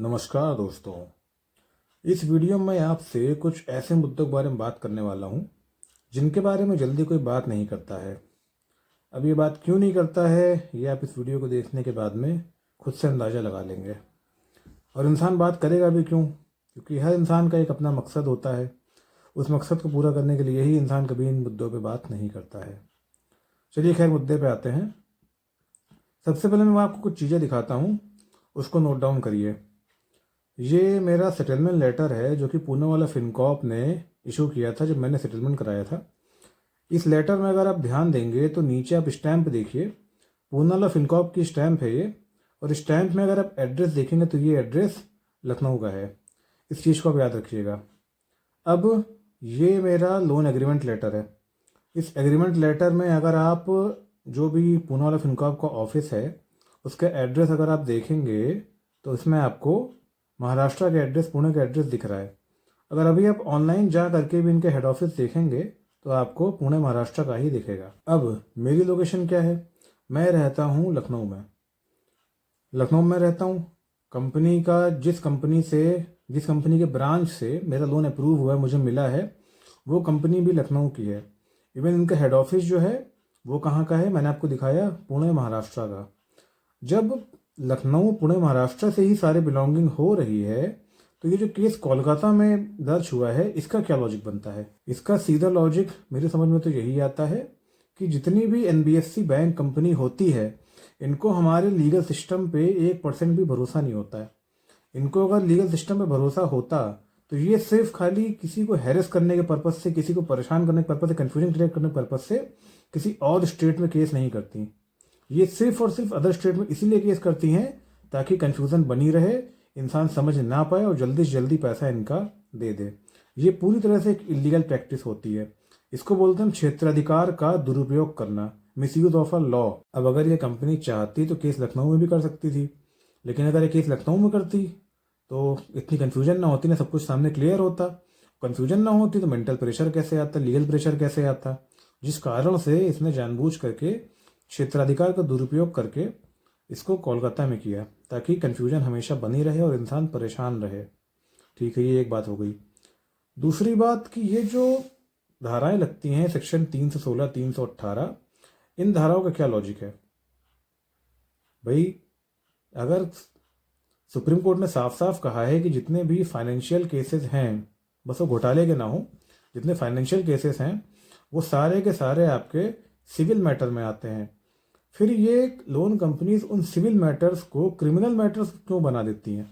नमस्कार दोस्तों। इस वीडियो में आपसे कुछ ऐसे मुद्दों के बारे में बात करने वाला हूँ जिनके बारे में जल्दी कोई बात नहीं करता है। अब ये बात क्यों नहीं करता है ये आप इस वीडियो को देखने के बाद में खुद से अंदाज़ा लगा लेंगे। और इंसान बात करेगा भी क्यों, क्योंकि हर इंसान का एक अपना मकसद होता है। उस मकसद को पूरा करने के लिए ही इंसान कभी इन मुद्दों पर बात नहीं करता है। चलिए खैर मुद्दे पर आते हैं। सबसे पहले मैं आपको कुछ चीज़ें दिखाता हूँ, उसको नोट डाउन करिए। ये मेरा सेटलमेंट लेटर है जो कि पुणे वाला फिनकॉर्प ने इशू किया था जब मैंने सेटलमेंट कराया था। इस लेटर में अगर आप ध्यान देंगे तो नीचे आप स्टैंप देखिए, पुणे वाला फिनकॉर्प की स्टैंप है ये। और स्टैंप में अगर आप एड्रेस देखेंगे तो ये एड्रेस लखनऊ का है। इस चीज़ को आप याद रखिएगा। अब ये मेरा लोन एग्रीमेंट लेटर है। इस एग्रीमेंट लेटर में अगर आप जो भी पुणे वाला फिनकॉर्प का ऑफिस है उसका एड्रेस अगर आप देखेंगे तो इसमें आपको महाराष्ट्र का एड्रेस, पुणे का एड्रेस दिख रहा है। अगर अभी आप ऑनलाइन जा करके भी इनके हेड ऑफिस देखेंगे तो आपको पुणे महाराष्ट्र का ही दिखेगा। अब मेरी लोकेशन क्या है, मैं रहता हूँ लखनऊ में। लखनऊ में रहता हूँ। कंपनी का जिस कंपनी के ब्रांच से मेरा लोन अप्रूव हुआ है, मुझे मिला है, वो कंपनी भी लखनऊ की है। इवन इनका हेड ऑफिस जो है वो कहाँ का है, मैंने आपको दिखाया, पुणे महाराष्ट्र का। जब लखनऊ पुणे महाराष्ट्र से ही सारे बिलोंगिंग हो रही है तो ये जो केस कोलकाता में दर्ज हुआ है इसका क्या लॉजिक बनता है? इसका सीधा लॉजिक मेरे समझ में तो यही आता है कि जितनी भी एनबीएफसी बैंक कंपनी होती है इनको हमारे लीगल सिस्टम पे 1% भी भरोसा नहीं होता है। इनको अगर लीगल सिस्टम पे भरोसा होता तो ये सिर्फ खाली किसी को हैरेस करने के पर्पज से, किसी को परेशान करने के पर्पज से, कन्फ्यूजन क्रिएट करने के पर्पज से किसी और स्टेट में केस नहीं करती। ये सिर्फ और सिर्फ अदर स्टेट में इसीलिए केस करती हैं ताकि कंफ्यूजन बनी रहे, इंसान समझ ना पाए और जल्दी से जल्दी पैसा इनका दे दे। ये पूरी तरह से एक इलीगल प्रैक्टिस होती है। इसको बोलते हैं क्षेत्राधिकार का दुरुपयोग करना, मिसयूज ऑफ अ लॉ। अब अगर ये कंपनी चाहती तो केस लखनऊ में भी कर सकती थी, लेकिन अगर ये केस लखनऊ में करती तो इतनी कन्फ्यूजन ना होती, ना सब कुछ सामने क्लियर होता। कन्फ्यूजन ना होती तो मेंटल प्रेशर कैसे आता, लीगल प्रेशर कैसे आता, जिस कारण से इसने जानबूझ करके क्षेत्राधिकार का दुरुपयोग करके इसको कोलकाता में किया ताकि कन्फ्यूजन हमेशा बनी रहे और इंसान परेशान रहे। ठीक है, ये एक बात हो गई। दूसरी बात कि ये जो धाराएं लगती हैं सेक्शन 316, 318, इन धाराओं का क्या लॉजिक है भाई? अगर सुप्रीम कोर्ट ने साफ साफ कहा है कि जितने भी फाइनेंशियल केसेस हैं, बस वो घोटाले के ना हो, जितने फाइनेंशियल केसेस हैं वो सारे के सारे आपके सिविल मैटर में आते हैं, फिर ये लोन कंपनीज उन सिविल मैटर्स को क्रिमिनल मैटर्स क्यों बना देती हैं?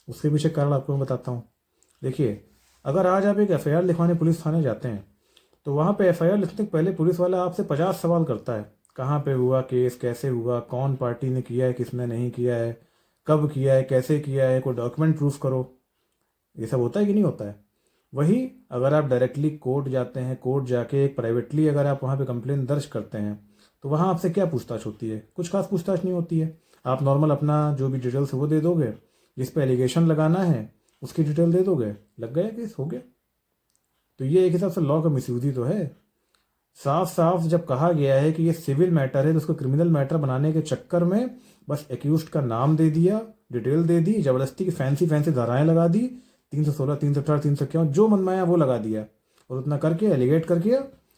उसके पीछे कारण आपको मैं बताता हूँ। देखिए, अगर आज आप एक एफआईआर लिखवाने पुलिस थाने जाते हैं तो वहाँ पे एफआईआर लिखने के पहले पुलिस वाला आपसे 50 सवाल करता है। कहाँ पे हुआ केस, कैसे हुआ, कौन पार्टी ने किया है, किसने नहीं किया है, कब किया है, कैसे किया है, कोई डॉक्यूमेंट प्रूफ करो। ये सब होता है कि नहीं होता है? वही अगर आप डायरेक्टली कोर्ट जाते हैं, कोर्ट जाके एक प्राइवेटली अगर आप वहाँ पे कंप्लेन दर्ज करते हैं तो वहाँ आपसे क्या पूछताछ होती है? कुछ खास पूछताछ नहीं होती है। आप नॉर्मल अपना जो भी डिटेल्स है वो दे दोगे, जिस पे एलिगेशन लगाना है उसकी डिटेल दे दोगे, लग गया केस, हो गया। तो ये एक हिसाब से लॉ का मिसयूज ही तो है। साफ साफ जब कहा गया है कि ये सिविल मैटर है तो उसको क्रिमिनल मैटर बनाने के चक्कर में बस एक्यूज्ड का नाम दे दिया, डिटेल दे दी, जबरदस्ती की फैंसी फैंसी धाराएं लगा दी, 316, 318, 351 जो मनमाया वो लगा दिया और उतना करके एलिगेट करके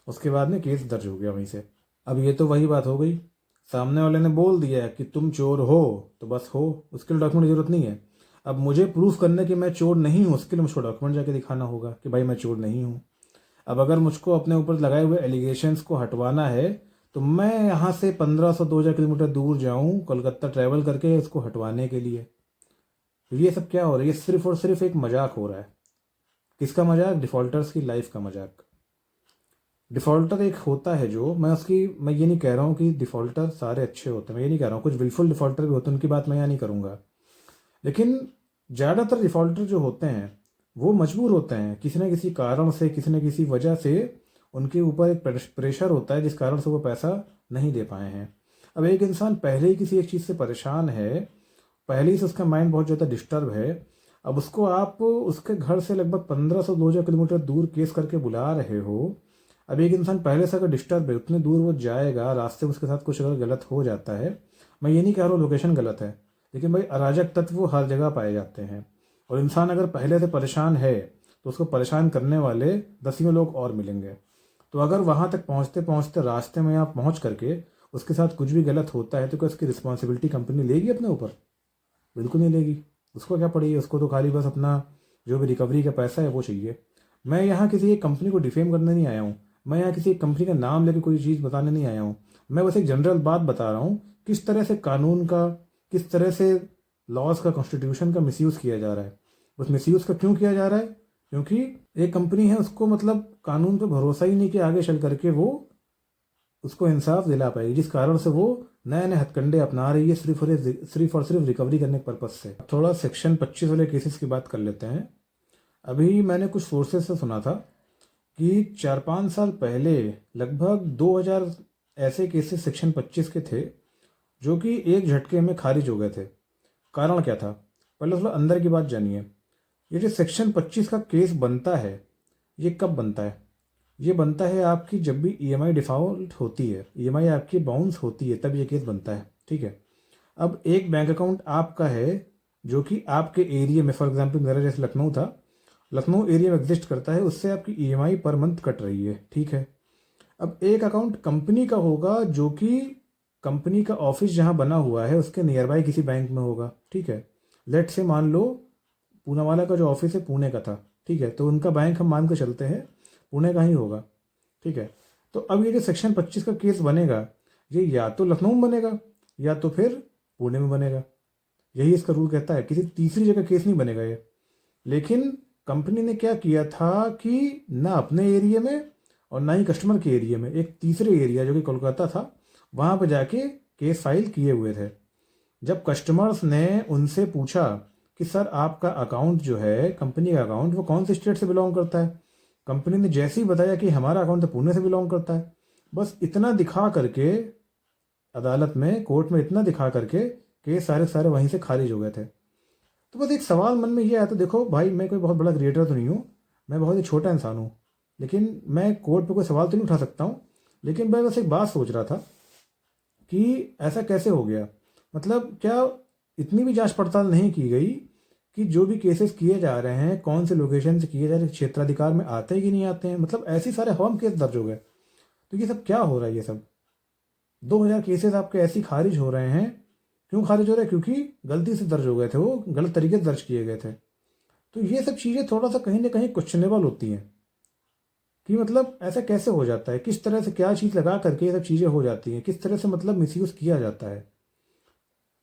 उसके बाद में केस दर्ज हो गया वहीं से। अब ये तो वही बात हो गई, सामने वाले ने बोल दिया कि तुम चोर हो तो बस हो, उसके लिए डॉक्यूमेंट की जरूरत नहीं है। अब मुझे प्रूफ करने कि मैं चोर नहीं हूँ उसके लिए मुझको डॉक्यूमेंट जाके दिखाना होगा कि भाई मैं चोर नहीं हूँ। अब अगर मुझको अपने ऊपर लगाए हुए एलिगेशंस को हटवाना है तो मैं यहाँ से 1500-2000 किलोमीटर दूर जाऊँ कोलकाता ट्रैवल करके इसको हटवाने के लिए। तो ये सब क्या हो रहा है? ये सिर्फ और सिर्फ एक मजाक हो रहा है। किसका मजाक? डिफॉल्टर्स की लाइफ का मजाक। डिफ़ॉल्टर एक होता है जो मैं ये नहीं कह रहा हूँ कि डिफ़ॉल्टर सारे अच्छे होते हैं, मैं ये नहीं कह रहा हूँ, कुछ विलफुल डिफ़ॉल्टर भी होते हैं, उनकी बात मैं यहाँ नहीं करूँगा। लेकिन ज़्यादातर डिफ़ॉल्टर जो होते हैं वो मजबूर होते हैं किसी न किसी कारण से, किसी न किसी वजह से उनके ऊपर एक प्रेशर होता है जिस कारण से वो पैसा नहीं दे पाए हैं। अब एक इंसान पहले ही किसी एक चीज़ से परेशान है, पहले ही से उसका माइंड बहुत ज़्यादा डिस्टर्ब है, अब उसको आप उसके घर से लगभग 1500-2000 किलोमीटर दूर केस करके बुला रहे हो। अब एक इंसान पहले से अगर डिस्टर्ब है, उतनी दूर वो जाएगा, रास्ते में उसके साथ कुछ अगर गलत हो जाता है, मैं ये नहीं कह रहा हूँ लोकेशन गलत है, लेकिन भाई अराजक तत्व वो हर जगह पाए जाते हैं, और इंसान अगर पहले से परेशान है तो उसको परेशान करने वाले दसियों लोग और मिलेंगे। तो अगर वहाँ तक पहुँचते पहुँचते रास्ते में आप पहुँच करके उसके साथ कुछ भी गलत होता है तो क्या उसकी रिस्पॉन्सिबिलिटी कंपनी लेगी अपने ऊपर? बिल्कुल नहीं लेगी। उसको क्या पड़ी है, उसको तो खाली बस अपना जो भी रिकवरी का पैसा है वो चाहिए। मैं यहाँ किसी एक कंपनी को डिफेम करने नहीं आया हूँ, मैं यहाँ किसी एक कंपनी का नाम लेकर कोई चीज़ बताने नहीं आया हूँ। मैं बस एक जनरल बात बता रहा हूँ, किस तरह से कानून का, किस तरह से लॉज का, कॉन्स्टिट्यूशन का मिसयूज़ किया जा रहा है। उस मिसयूज़ का क्यों किया जा रहा है? क्योंकि एक कंपनी है, उसको मतलब कानून पे भरोसा ही नहीं कि आगे चल करके वो उसको इंसाफ दिला पाएगी, जिस कारण से वो नए नए हथकंडे अपना रही है सिर्फ और सिर्फ रिकवरी करने के पर्पज से। थोड़ा सेक्शन 25 वाले केसेस की बात कर लेते हैं। अभी मैंने कुछ सोर्सेज से सुना था कि 4-5 साल पहले लगभग 2000 ऐसे केसेस सेक्शन 25 के थे जो कि एक झटके में खारिज हो गए थे। कारण क्या था? पहले थोड़ा अंदर की बात जानिए। ये जो सेक्शन 25 का केस बनता है, ये कब बनता है? ये बनता है आपकी जब भी ईएमआई डिफ़ॉल्ट होती है, ईएमआई आपकी बाउंस होती है, तब ये केस बनता है। ठीक है। अब एक बैंक अकाउंट आपका है जो कि आपके एरिया में, फॉर एग्जांपल मेरा जैसे लखनऊ था, लखनऊ एरिया में एग्जिस्ट करता है, उससे आपकी ईएमआई पर मंथ कट रही है। ठीक है। अब एक अकाउंट कंपनी का होगा जो कि कंपनी का ऑफिस जहाँ बना हुआ है उसके नियर बाई किसी बैंक में होगा। ठीक है। लेट से मान लो पूनावाला का जो ऑफिस है पुणे का था। ठीक है। तो उनका बैंक हम मान के चलते हैं पुणे का ही होगा। ठीक है। तो अब ये जो सेक्शन 25 का केस बनेगा, ये या तो लखनऊ में बनेगा या तो फिर पुणे में बनेगा। यही इसका रूल कहता है, किसी तीसरी जगह केस नहीं बनेगा ये। लेकिन कंपनी ने क्या किया था कि ना अपने एरिया में और ना ही कस्टमर के एरिया में, एक तीसरे एरिया जो कि कोलकाता था, वहाँ पर जाके केस फाइल किए हुए थे। जब कस्टमर्स ने उनसे पूछा कि सर आपका अकाउंट जो है, कंपनी का अकाउंट, वो कौन से स्टेट से बिलोंग करता है, कंपनी ने जैसे ही बताया कि हमारा अकाउंट तो पुणे से बिलोंग करता है, बस इतना दिखा करके अदालत में, कोर्ट में इतना दिखा करके केस सारे सारे वहीं से खारिज हो गए थे। तो बस एक सवाल मन में ये आया, तो देखो भाई, मैं कोई बहुत बड़ा क्रिएटर तो नहीं हूँ, मैं बहुत ही छोटा इंसान हूँ, लेकिन मैं कोर्ट पे कोई सवाल तो नहीं उठा सकता हूँ। लेकिन मैं बस एक बात सोच रहा था कि ऐसा कैसे हो गया। मतलब क्या इतनी भी जांच पड़ताल नहीं की गई कि जो भी केसेस किए जा रहे हैं कौन से लोकेशन से किए जा रहे हैं, क्षेत्राधिकार में आते हैं कि नहीं आते हैं? मतलब ऐसे सारे हवाम केस दर्ज हो गए। तो ये सब क्या हो रहा है? ये सब 2000 केसेस आपके ऐसे ही खारिज हो रहे हैं। क्यों खारिज हो रहे हैं? क्योंकि गलती से दर्ज हो गए थे, वो गलत तरीके से दर्ज किए गए थे। तो ये सब चीज़ें थोड़ा सा कहीं ना कहीं क्वेश्चनेबल होती हैं कि मतलब ऐसा कैसे हो जाता है, किस तरह से क्या चीज़ लगा करके ये सब चीज़ें हो जाती हैं, किस तरह से मतलब मिसयूज़ किया जाता है।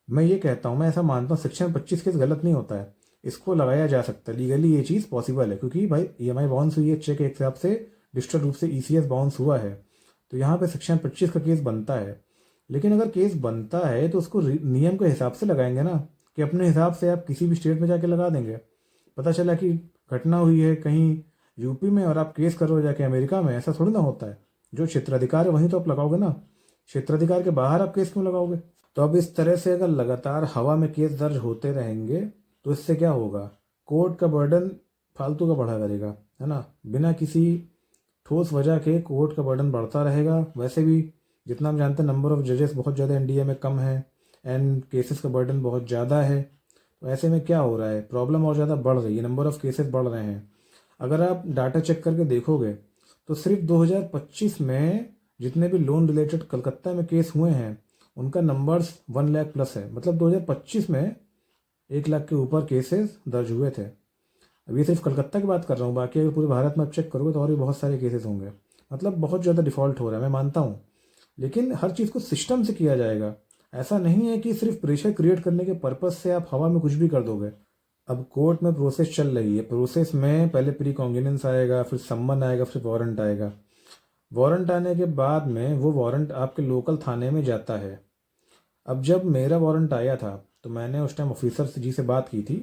मैं ये कहता हूँ, मैं ऐसा मानता हूँ सेक्शन 25 केस गलत नहीं होता है, इसको लगाया जा सकता है, लीगली ये चीज़ पॉसिबल है, क्योंकि भाई ईएमआई बाउंस हुई है, चेक एक हिसाब से डिजिटल रूप से ईसीएस बाउंस हुआ है, तो यहाँ पे सेक्शन 25 का केस बनता है। लेकिन अगर केस बनता है तो उसको नियम के हिसाब से लगाएंगे ना, कि अपने हिसाब से आप किसी भी स्टेट में जाके लगा देंगे। पता चला कि घटना हुई है कहीं यूपी में और आप केस करो जाके अमेरिका में, ऐसा थोड़ी ना होता है। जो क्षेत्राधिकार है वहीं तो आप लगाओगे ना, क्षेत्राधिकार के बाहर आप केस क्यों लगाओगे? तो अब इस तरह से अगर लगातार हवा में केस दर्ज होते रहेंगे तो इससे क्या होगा? कोर्ट का बर्डन फालतू का बढ़ा करेगा, है ना, बिना किसी ठोस वजह के कोर्ट का बर्डन बढ़ता रहेगा। वैसे भी जितना हम जानते हैं नंबर ऑफ जजेस बहुत ज़्यादा इंडिया में कम है एंड केसेस का बर्डन बहुत ज़्यादा है। तो ऐसे में क्या हो रहा है, प्रॉब्लम और ज़्यादा बढ़ रही है, नंबर ऑफ केसेस बढ़ रहे हैं। अगर आप डाटा चेक करके देखोगे तो सिर्फ 2025 में जितने भी लोन रिलेटेड कलकत्ता में केस हुए हैं उनका नंबर्स 1 लाख प्लस है। मतलब 2025 में 1 लाख के ऊपर केसेस दर्ज हुए थे। अब ये सिर्फ कलकत्ता की बात कर रहा हूँ, बाकी अगर पूरे भारत में आप चेक करोगे तो और भी बहुत सारे केसेस होंगे। मतलब बहुत ज़्यादा डिफ़ॉल्ट हो रहा है, मैं मानता हूँ, लेकिन हर चीज़ को सिस्टम से किया जाएगा। ऐसा नहीं है कि सिर्फ प्रेशर क्रिएट करने के पर्पज़ से आप हवा में कुछ भी कर दोगे। अब कोर्ट में प्रोसेस चल रही है, प्रोसेस में पहले प्री कॉन्गिनेंस आएगा, फिर सम्मन आएगा, फिर वारंट आएगा। वारंट आने के बाद में वो वारंट आपके लोकल थाने में जाता है। अब जब मेरा वारंट आया था तो मैंने उस टाइम ऑफिसर जी से बात की थी,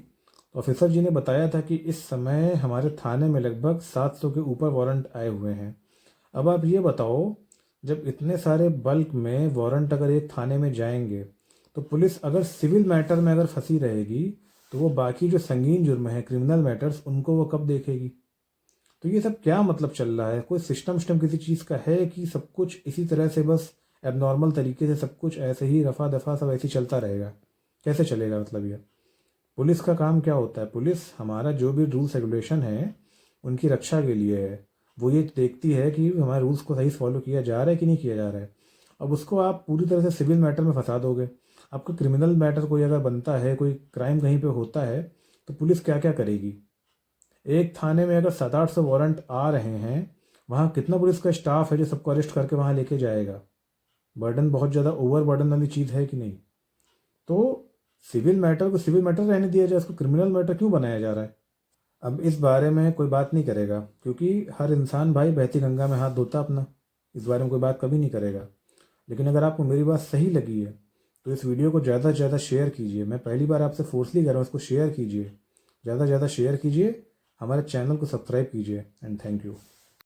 तो ऑफिसर जी ने बताया था कि इस समय हमारे थाने में लगभग 700 के ऊपर वारंट आए हुए हैं। अब आप ये बताओ, जब इतने सारे बल्क में वारंट अगर एक थाने में जाएंगे तो पुलिस अगर सिविल मैटर में अगर फंसी रहेगी तो वो बाकी जो संगीन जुर्म है, क्रिमिनल मैटर्स, उनको वो कब देखेगी? तो ये सब क्या मतलब चल रहा है? कोई सिस्टम किसी चीज़ का है कि सब कुछ इसी तरह से बस एबनॉर्मल तरीके से सब कुछ ऐसे ही रफा दफा सब ऐसे ही चलता रहेगा? कैसे चलेगा? मतलब ये पुलिस का काम क्या होता है? पुलिस हमारा जो भी रूल्स रेगुलेशन है उनकी रक्षा के लिए है। वो ये देखती है कि हमारे रूल्स को सही से फॉलो किया जा रहा है कि नहीं किया जा रहा है। अब उसको आप पूरी तरह से सिविल मैटर में फंसा दोगे। आपका क्रिमिनल मैटर कोई अगर बनता है, कोई क्राइम कहीं पे होता है, तो पुलिस क्या क्या करेगी? एक थाने में अगर 700-800 वारंट आ रहे हैं, वहाँ कितना पुलिस का स्टाफ है जो सबको अरेस्ट करके वहाँ लेके जाएगा? बर्डन बहुत ज़्यादा ओवर बर्डन वाली चीज़ है कि नहीं? तो सिविल मैटर को सिविल मैटर रहने दिया जाए, उसको क्रिमिनल मैटर क्यों बनाया जा रहा है? अब इस बारे में कोई बात नहीं करेगा, क्योंकि हर इंसान भाई बहती गंगा में हाथ धोता अपना। इस बारे में कोई बात कभी नहीं करेगा। लेकिन अगर आपको मेरी बात सही लगी है तो इस वीडियो को ज़्यादा से ज़्यादा शेयर कीजिए। मैं पहली बार आपसे फोर्सली कर रहा हूँ, इसको शेयर कीजिए, ज़्यादा से ज़्यादा शेयर कीजिए, हमारे चैनल को सब्सक्राइब कीजिए। And thank you.